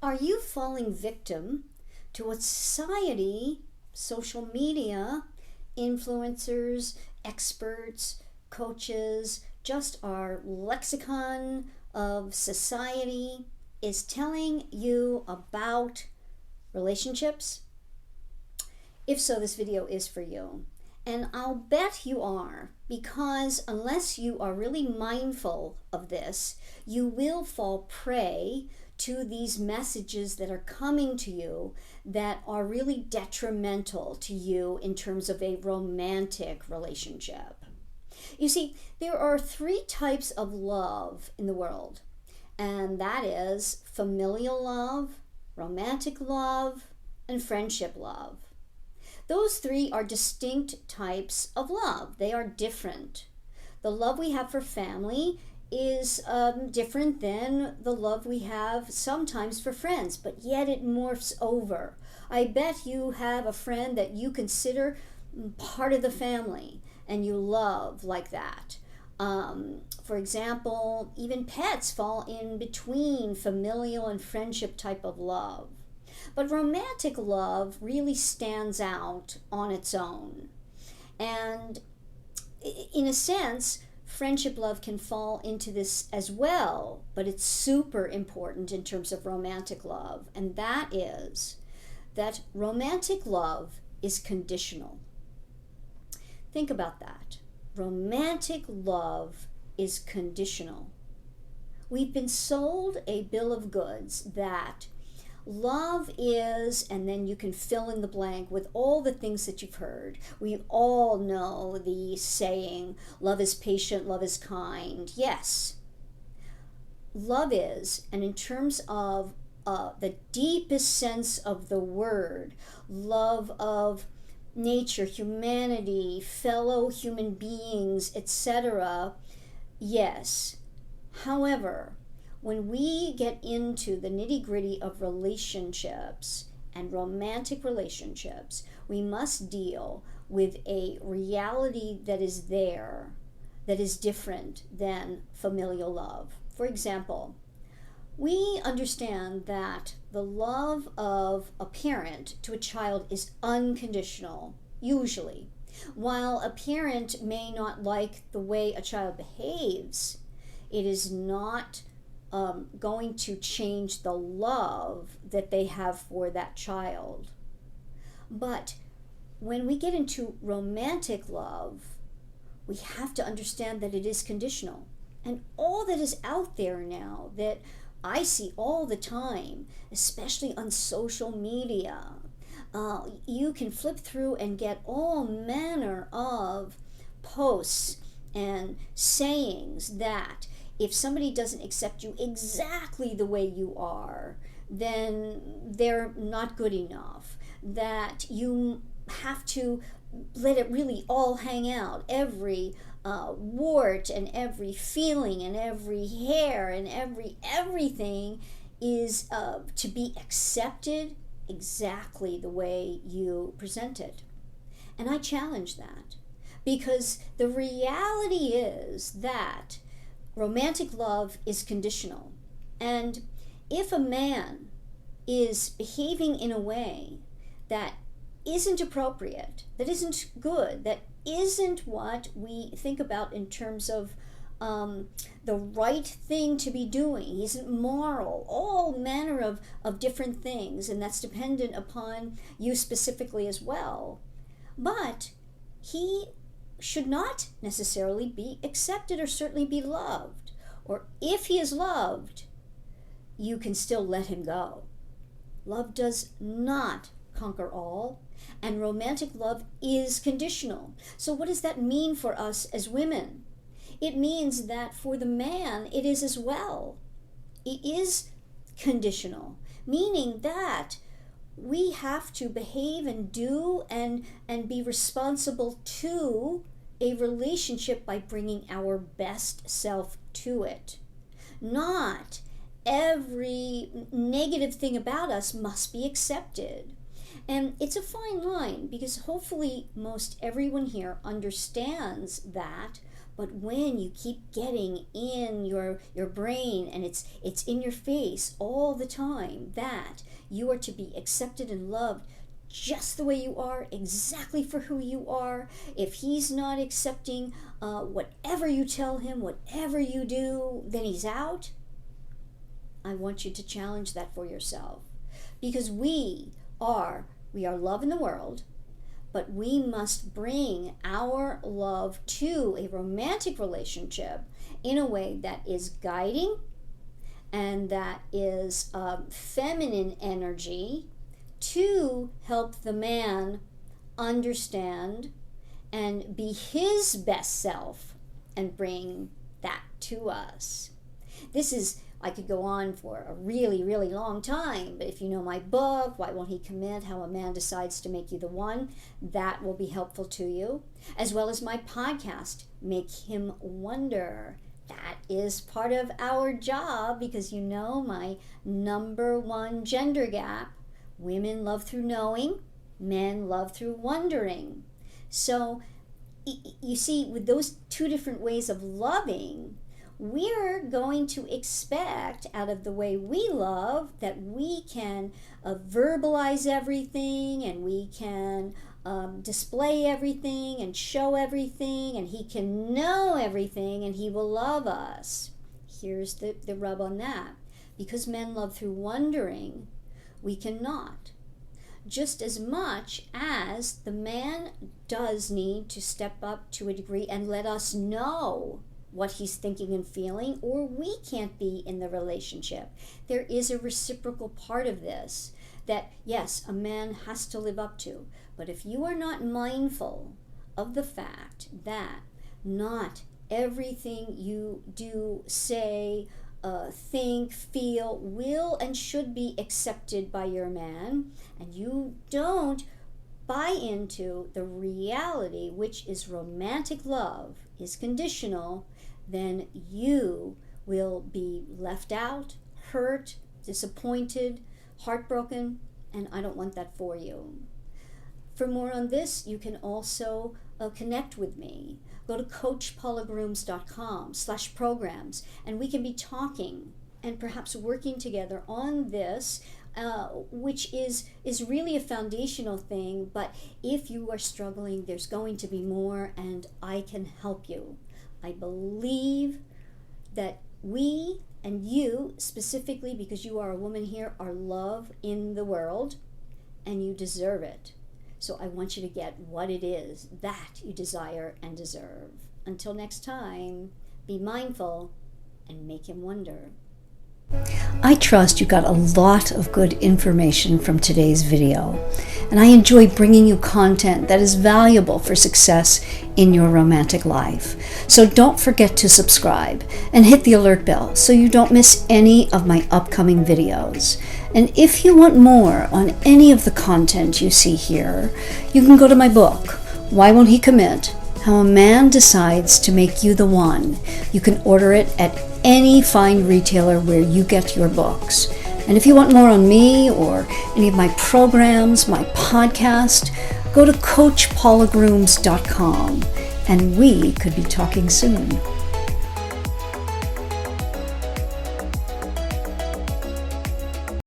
Are you falling victim to what society, social media, influencers, experts, coaches, just our lexicon of society is telling you about relationships? If so, this video is for you. And I'll bet you are, because unless you are really mindful of this, you will fall prey to these messages that are coming to you that are really detrimental to you in terms of a romantic relationship. You see, there are three types of love in the world, and that is familial love, romantic love, and friendship love. Those three are distinct types of love. They are different. The love we have for family is different than the love we have sometimes for friends, but yet it morphs over. I bet you have a friend that you consider part of the family and you love like that. For example, even pets fall in between familial and friendship type of love. But romantic love really stands out on its own. And in a sense, friendship love can fall into this as well, but it's super important in terms of romantic love. And that is that romantic love is conditional. Think about that. Romantic love is conditional. We've been sold a bill of goods that love is, and then you can fill in the blank with all the things that you've heard. We all know the saying, love is patient, love is kind. Yes, love is, and in terms of the deepest sense of the word, love of nature, humanity, fellow human beings, etc. Yes. However, when we get into the nitty-gritty of relationships and romantic relationships, we must deal with a reality that is there, that is different than familial love. For example, we understand that the love of a parent to a child is unconditional, usually. While a parent may not like the way a child behaves, it is not going to change the love that they have for that child. But when we get into romantic love, we have to understand that it is conditional. And all that is out there now that I see all the time, especially on social media, you can flip through and get all manner of posts and sayings that if somebody doesn't accept you exactly the way you are, then they're not good enough. That you have to let it really all hang out. Every wart and every feeling and every hair and everything is to be accepted exactly the way you present it. And I challenge that, because the reality is that romantic love is conditional. And if a man is behaving in a way that isn't appropriate, that isn't good, that isn't what we think about in terms of the right thing to be doing, he isn't moral, all manner of different things, and that's dependent upon you specifically as well. But he should not necessarily be accepted or certainly be loved. Or if he is loved, you can still let him go. Love does not conquer all, and romantic love is conditional. So what does that mean for us as women? It means that for the man, it is as well. It is conditional, meaning that we have to behave and do and be responsible to a relationship by bringing our best self to it. Not every negative thing about us must be accepted. And it's a fine line, because hopefully most everyone here understands that But when you keep getting in your brain and it's in your face all the time that you are to be accepted and loved just the way you are, exactly for who you are. If he's not accepting whatever you tell him, whatever you do, then he's out. I want you to challenge that for yourself. Because we are love in the world, but we must bring our love to a romantic relationship in a way that is guiding and that is feminine energy, to help the man understand and be his best self and bring that to us. I could go on for a really, really long time, but if you know my book, Why Won't He Commit? How a Man Decides to Make You the One, that will be helpful to you, as well as my podcast, Make Him Wonder. That is part of our job because you know my number one gender gap. Women love through knowing, men love through wondering. So you see, with those two different ways of loving, we're going to expect out of the way we love that we can verbalize everything, and we can display everything and show everything, and he can know everything and he will love us. Here's the rub on that. Because men love through wondering, we cannot. Just as much as the man does need to step up to a degree and let us know what he's thinking and feeling, or we can't be in the relationship. There is a reciprocal part of this that, yes, a man has to live up to. But if you are not mindful of the fact that not everything you do, say, think, feel, will, and should be accepted by your man, and you don't buy into the reality, which is romantic love is conditional, then you will be left out, hurt, disappointed, heartbroken, and I don't want that for you. For more on this, you can also connect with me. Go to coachpaulagrooms.com/programs, and we can be talking and perhaps working together on this, which is really a foundational thing. But if you are struggling, there's going to be more, and I can help you. I believe that we and you, specifically because you are a woman here, are love in the world, and you deserve it. So I want you to get what it is that you desire and deserve. Until next time, be mindful and make him wonder. I trust you got a lot of good information from today's video, and I enjoy bringing you content that is valuable for success in your romantic life. So don't forget to subscribe and hit the alert bell so you don't miss any of my upcoming videos. And if you want more on any of the content you see here, you can go to my book, Why Won't He Commit? How a Man Decides to Make You the One. You can order it at any fine retailer where you get your books. And if you want more on me or any of my programs, my podcast, go to coachpaulagrooms.com, and we could be talking soon.